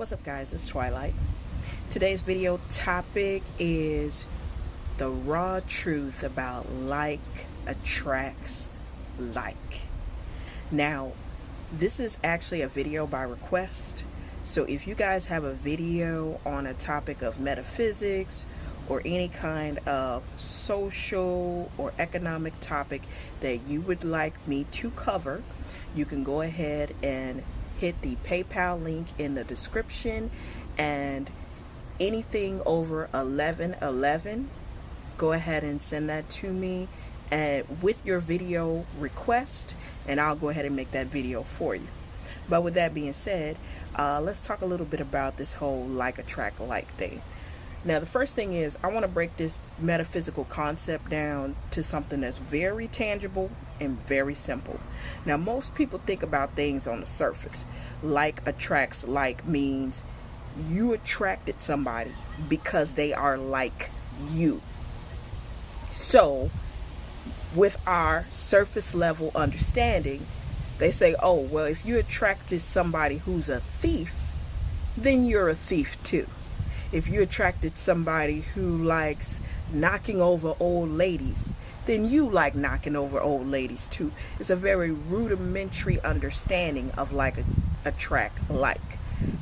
What's up, guys? It's Twilight. Today's video topic is the raw truth about like attracts like. Now, this is actually a video by request. So if you guys have a video on a topic of metaphysics or any kind of social or economic topic that you would like me to cover, you can go ahead and hit the PayPal link in the description, and anything over 1111, go ahead and send that to me with your video request, and I'll go ahead and make that video for you. But with that being said, let's talk a little bit about this whole like attract like thing. Now, the first thing is I want to break this metaphysical concept down to something that's very tangible and very simple. Now, most people think about things on the surface. Like attracts like means you attracted somebody because they are like you. So, with our surface level understanding, they say, oh, well, if you attracted somebody who's a thief, then you're a thief too. If you attracted somebody who likes knocking over old ladies, then you like knocking over old ladies too. It's a very rudimentary understanding of like attract like.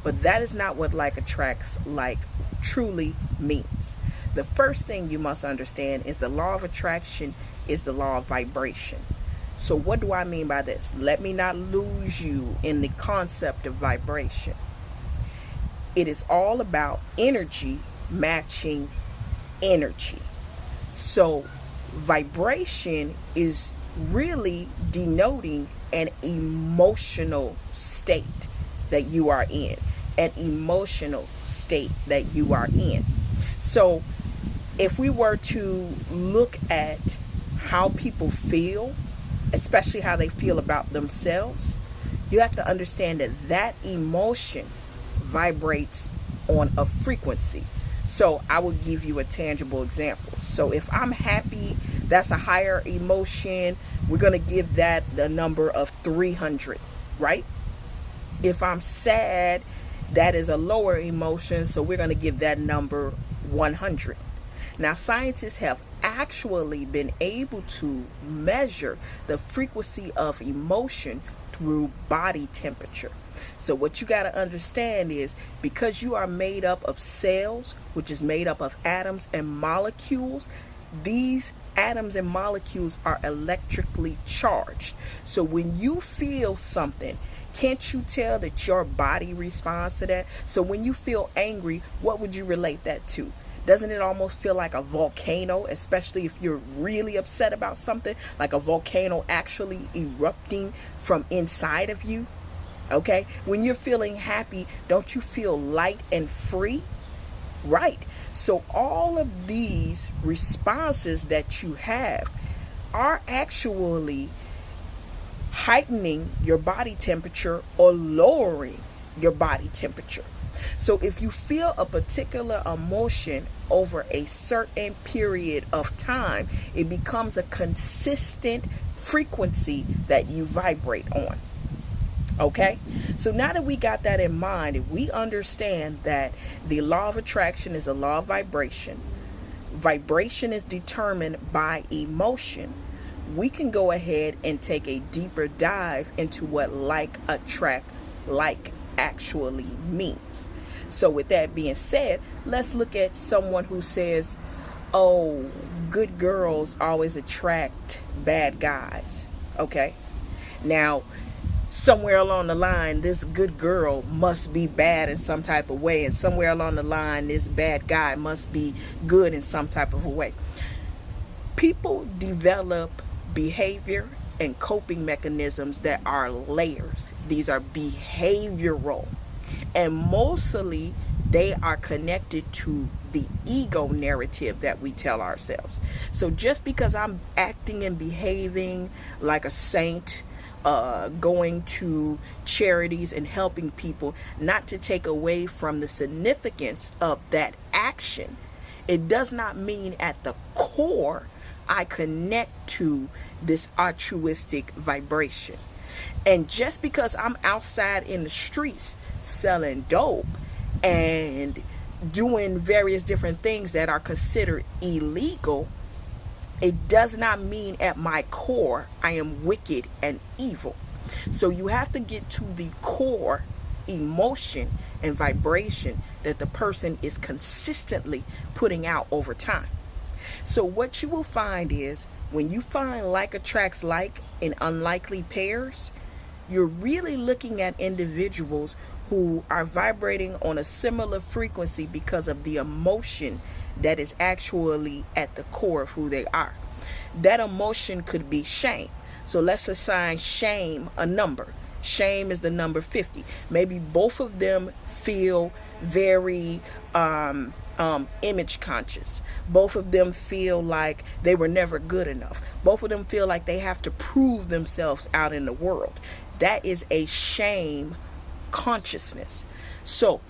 But that is not what like attracts like truly means. The first thing you must understand is the law of attraction is the law of vibration. So what do I mean by this? Let me not lose you in the concept of vibration. It is all about energy matching energy. So vibration is really denoting an emotional state that you are in. An emotional state that you are in. So if we were to look at how people feel, especially how they feel about themselves, you have to understand that that emotion vibrates on a frequency. So I will give you a tangible example. So if I'm happy, that's a higher emotion. We're going to give that the number of 300, right? If I'm sad, that is a lower emotion. So we're going to give that number 100. Now, scientists have actually been able to measure the frequency of emotion through body temperature. So what you got to understand is, because you are made up of cells, which is made up of atoms and molecules, these atoms and molecules are electrically charged. So when you feel something, can't you tell that your body responds to that? So when you feel angry, what would you relate that to? Doesn't it almost feel like a volcano, especially if you're really upset about something, like a volcano actually erupting from inside of you? Okay, when you're feeling happy, don't you feel light and free? Right. So all of these responses that you have are actually heightening your body temperature or lowering your body temperature. So if you feel a particular emotion over a certain period of time, it becomes a consistent frequency that you vibrate on. Okay, so now that we got that in mind, if we understand that the law of attraction is the law of vibration, vibration is determined by emotion, we can go ahead and take a deeper dive into what like attract like actually means. So with that being said, let's look at someone who says, oh, good girls always attract bad guys. Okay, now somewhere along the line, this good girl must be bad in some type of way, and somewhere along the line, this bad guy must be good in some type of a way. People develop behavior and coping mechanisms that are layers. These are behavioral, and mostly they are connected to the ego narrative that we tell ourselves. So just because I'm acting and behaving like a saint, going to charities and helping people, not to take away from the significance of that action, it does not mean at the core I connect to this altruistic vibration. And just because I'm outside in the streets selling dope, and doing various different things that are considered illegal, it does not mean at my core I am wicked and evil. So you have to get to the core emotion and vibration that the person is consistently putting out over time. So what you will find is when you find like attracts like in unlikely pairs, you're really looking at individuals who are vibrating on a similar frequency because of the emotion that is actually at the core of who they are. That emotion could be shame. So let's assign shame a number. Shame is the number 50. Maybe both of them feel very image conscious. Both of them feel like they were never good enough. Both of them feel like they have to prove themselves out in the world. That is a shame consciousness. So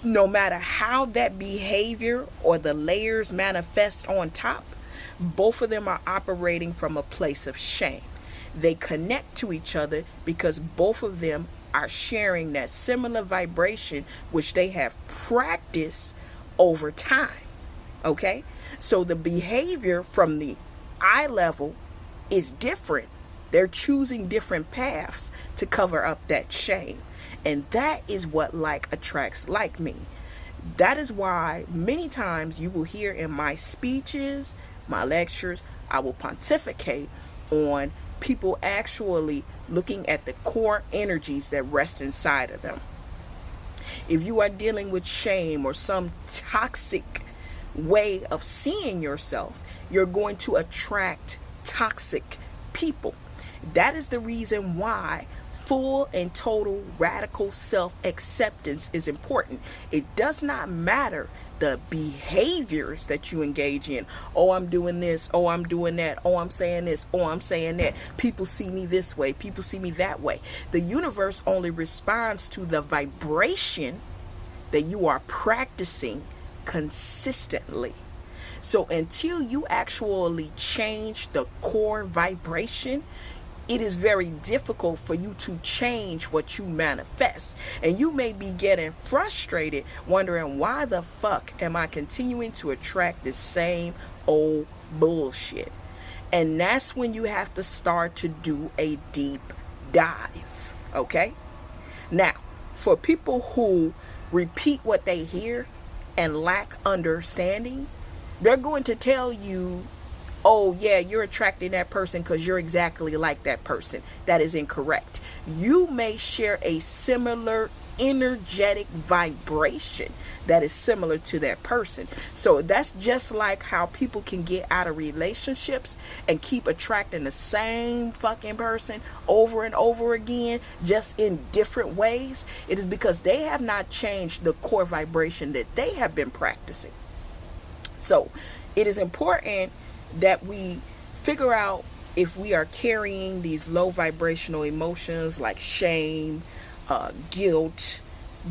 no matter how that behavior or the layers manifest on top, both of them are operating from a place of shame. They connect to each other because both of them are sharing that similar vibration which they have practiced over time. Okay? So the behavior from the eye level is different. They're choosing different paths to cover up that shame. And that is what like attracts like me. That is why many times you will hear in my speeches, my lectures, I will pontificate on people actually looking at the core energies that rest inside of them. If you are dealing with shame or some toxic way of seeing yourself, you're going to attract toxic people. That is the reason why full and total radical self-acceptance is important. It does not matter the behaviors that you engage in. Oh, I'm doing this. Oh, I'm doing that. Oh, I'm saying this. Oh, I'm saying that. People see me this way. People see me that way. The universe only responds to the vibration that you are practicing consistently. So until you actually change the core vibration, it is very difficult for you to change what you manifest. And you may be getting frustrated, wondering why the fuck am I continuing to attract the same old bullshit? And that's when you have to start to do a deep dive. Okay? Now, for people who repeat what they hear and lack understanding, they're going to tell you, oh yeah, you're attracting that person because you're exactly like that person. That is incorrect. You may share a similar energetic vibration that is similar to that person. So that's just like how people can get out of relationships and keep attracting the same fucking person over and over again, just in different ways. It is because they have not changed the core vibration that they have been practicing. So it is important that we figure out if we are carrying these low vibrational emotions like shame, guilt,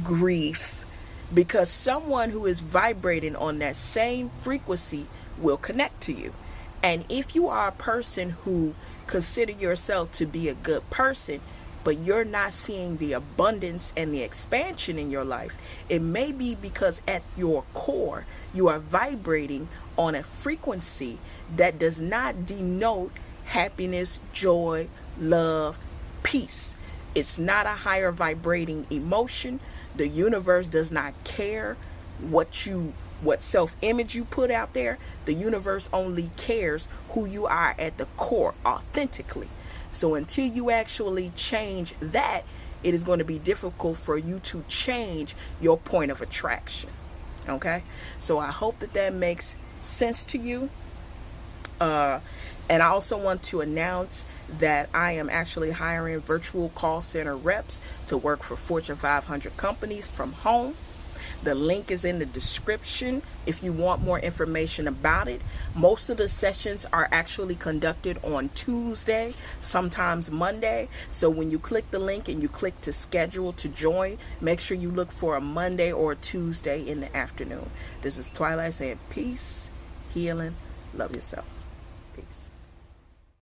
grief, because someone who is vibrating on that same frequency will connect to you. And if you are a person who consider yourself to be a good person, but you're not seeing the abundance and the expansion in your life, it may be because at your core, you are vibrating on a frequency that does not denote happiness, joy, love, peace. It's not a higher vibrating emotion. The universe does not care what self-image you put out there. The universe only cares who you are at the core authentically. So until you actually change that, it is going to be difficult for you to change your point of attraction. Okay? So I hope that makes sense to you. And I also want to announce that I am actually hiring virtual call center reps to work for Fortune 500 companies from home. The link is in the description if you want more information about it. Most of the sessions are actually conducted on Tuesday, sometimes Monday. So when you click the link and you click to schedule to join, make sure you look for a Monday or a Tuesday in the afternoon. This is Twilight saying peace, healing, love yourself.